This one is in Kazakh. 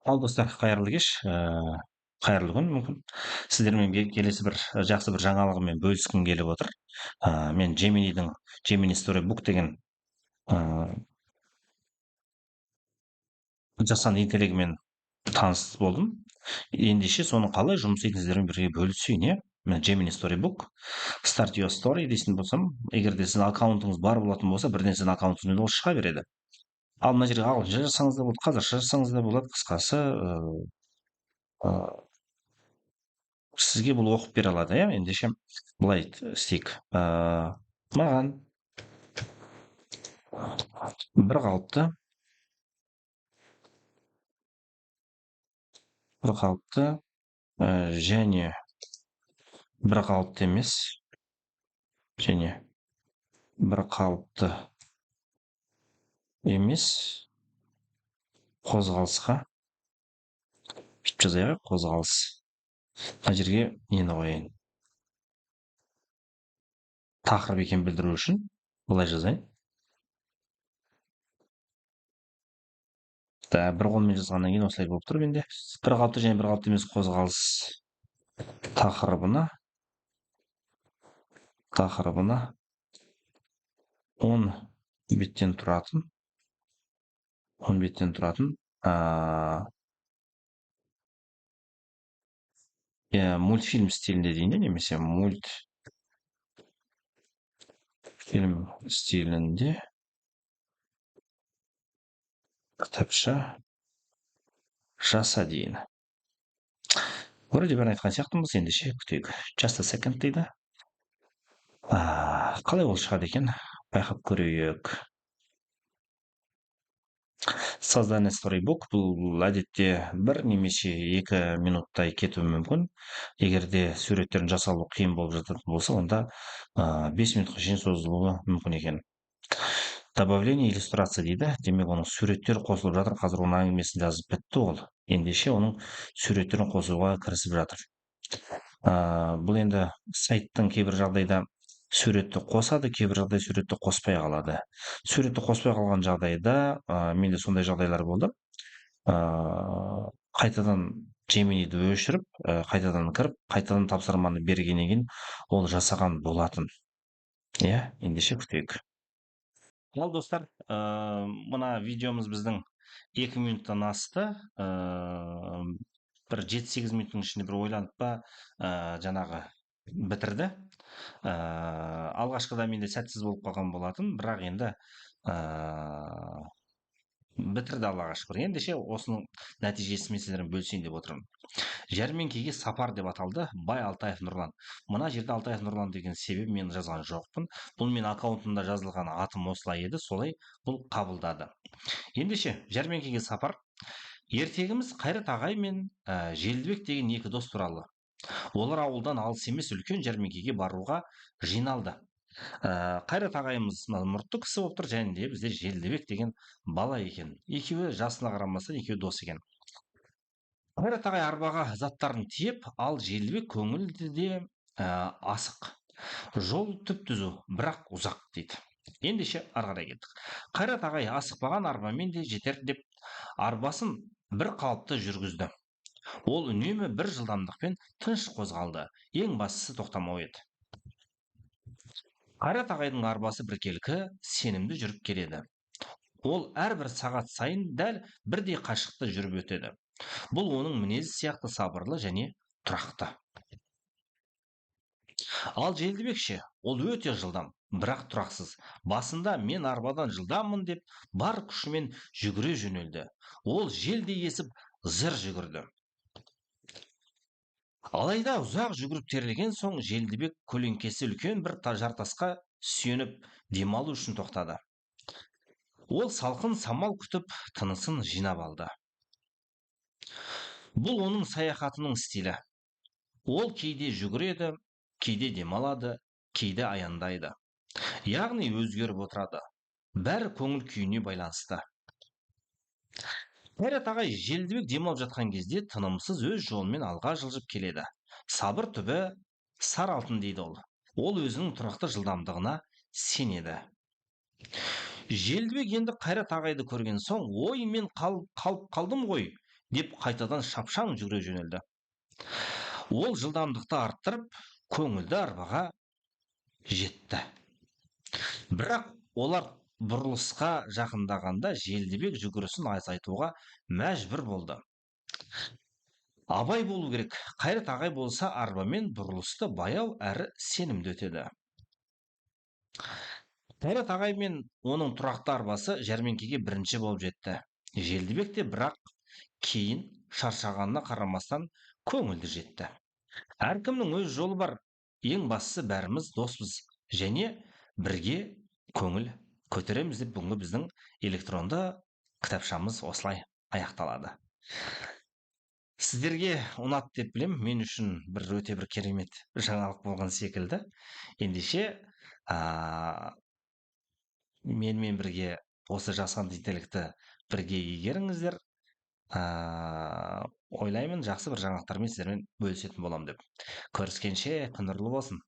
Ал достар, қайырлы кеш, қайырлы күн мүмкін. Сіздермен келесі бір жақсы бір жаңалығымен бөліскім келіп отыр. Мен Gemini Storybook деген жасанды интеллектімен таныс болдым. Ендеше соны қалай жұмыс істейтінін сіздермен бірге бөлісейін, иә? Мына Gemini Storybook, Start Your Story дейтін болсам, егер де сіздің аккаунтыңыз бар болатын болса, бірден сіздің аккаунтыңызбен ол шыға береді. Ал мына жерге ағылшынша жазсаңыз да болады, қазақша жазсаңыз да болады, қысқасы сізге бұл оқып бере алады, иә? Ендеше былай істейік. Маған бір қалыпты және бір қалыпты емес және бір қалыпты емес қозғалысқа бүйтіп жазайық, қозғалыс. мына жерге нені қояйын, тақырып екенін білдіру үшін былай жазайын. Бір қолмен жазғаннан кейін осылай болып тұр менде. Бір қалыпты және бір қалыпты емес қозғалыс тақырыбына 10 беттен тұратын мультфильм стилінде дейін, немесе мультфильм стилінде кітапша жаса дейін. Вроде бәрін айтқан сияқтымыз, ендеше күтейік. Just a second дейді. Қалай ол шығады екен? Байқап көрейік. Создание Storybook бұл әдетте 1 немесе 2 минуттай кетуі мүмкін. Егер де суреттерін жасалу қиын болып жататын болса, онда 5 минутқа шейін созылуы мүмкін екен. Добавление иллюстрация дейді. Демек, оның суреттер қосылып жатыр. Қазір оның әңгімесін жазып бітті ол. Ендеше оның суреттерін қосуға кірісіп жатыр. Бұл енді сайттың кейбір жағдайда суретті қосады, кейбір жағдай суретті қоспай қалады. Суретті қоспай қалған жағдайда, менде сондай жағдайлар болды. Қайтадан Gemini'ді өшіріп, қайтадан кіріп, қайтадан тапсырманы бергеннен кейін ол жасаған болатын. Иә, ендеше күтейік. Ал достар, мына видеомыз біздің 2 минуттан асты. Бір 7-8 минуттың ішінде бір ойланып па, жаңағы бітірді. Алғашқыда менде сәтсіз болып қалған болатын, бірақ енді бітірді Аллаға шүкір. Ендеше осының нәтижесімен сіздермен бөлісейін деп отырмын. Жәрмеңкеге сапар деп аталды. Бай Алтаев Нұрлан. Мына жерде Алтаев Нұрлан деген себеп мен жазған жоқпын. Бұл мен аккаунтымда жазылған атым осылай еді, солай бұл қабылдады. Ендеше жәрмеңкеге сапар. Ертегіміз Қайрат ағай мен Желдібек деген 2 дос туралы. Олар ауылдан алыс емес үлкен жәрмеңкеге баруға жиналды. Қайрат ағайымыз мұртты кісі болып тұр, және де бізде Желдібек деген бала екен. Екеуі жасына қарамастан екеуі дос екен. Қайрат ағай арбаға заттарын тиеп, ал Желдібек көңілді де асық. Жол түп-түзу, бірақ ұзақ дейді. Ендеше ары қарай кеттік. Қайрат ағай асықпаған арбамен де жетер деп арбасын бір қалыпты жүргізді. Ол үнемі бір жылдамдықпен тыныш қозғалды. Ең бастысы тоқтамау еді. Қайрат ағайдың арбасы біркелкі, сенімді жүріп келеді. Ол әрбір сағат сайын дәл бірдей қашықты жүріп өтеді. Бұл оның мінезі сияқты сабырлы және тұрақты. Ал Желдібек ше, ол өте жылдам, бірақ тұрақсыз. Басында мен арбадан жылдаммын деп бар күшімен жүгіре жөнелді. Ол желдей есіп зыр жүгірді. Алайда ұзақ жүгіріп терлеген соң Желдібек көлеңкесі үлкен бір жартасқа сүйеніп демалу үшін тоқтады. Ол салқын самал күтіп, тынысын жинап алды. Бұл оның саяхатының стилі. Ол кейде жүгіреді, кейде демалады, кейде аяндайды. Яғни өзгеріп отырады. Бәрі көңіл күйіне байланысты. Қайрат ағай Желдібек демалып жатқан кезде тынымсыз өз жолымен алға жылжып келеді. Сабыр түбі сар алтын дейді ол. Ол өзінің тұрақты жылдамдығына сенеді. Желдібек енді Қайрат ағайды көрген соң, ой, мен қалып қалдым ғой. деп қайтадан шапшаң жүгіре жөнелді. Ол жылдамдықты арттырып, көңілді арбаға жетті. Бірақ олар бұрылысқа жақындағанда Желдібек жүгірісін азайтуға мәжбүр болды. Абай болу керек. Қайрат ағай болса арбамен бұрылысты баяу әрі сенімді өтеді. Қайрат ағай мен оның тұрақты арбасы жәрмеңкеге бірінші болып жетті. Желдібек те бірақ кейін шаршағанына қарамастан көңілді жетті. Әркімнің өз жолы бар. Ең бастысы бәріміз доспыз және бірге көңіл көтереміз деп бүгінгі біздің электронды кітапшамыз осылай аяқталады. Сіздерге ұнады деп білем, мен үшін өте бір керемет жаңалық болған секілді. Ендеше менімен бірге осы жасанды интеллектті бірге игеріңіздер. Ойлаймын жақсы бір жаңалықтармен сіздермен бөлісетін боламын деп. Көріскенше күн нұрлы болсын.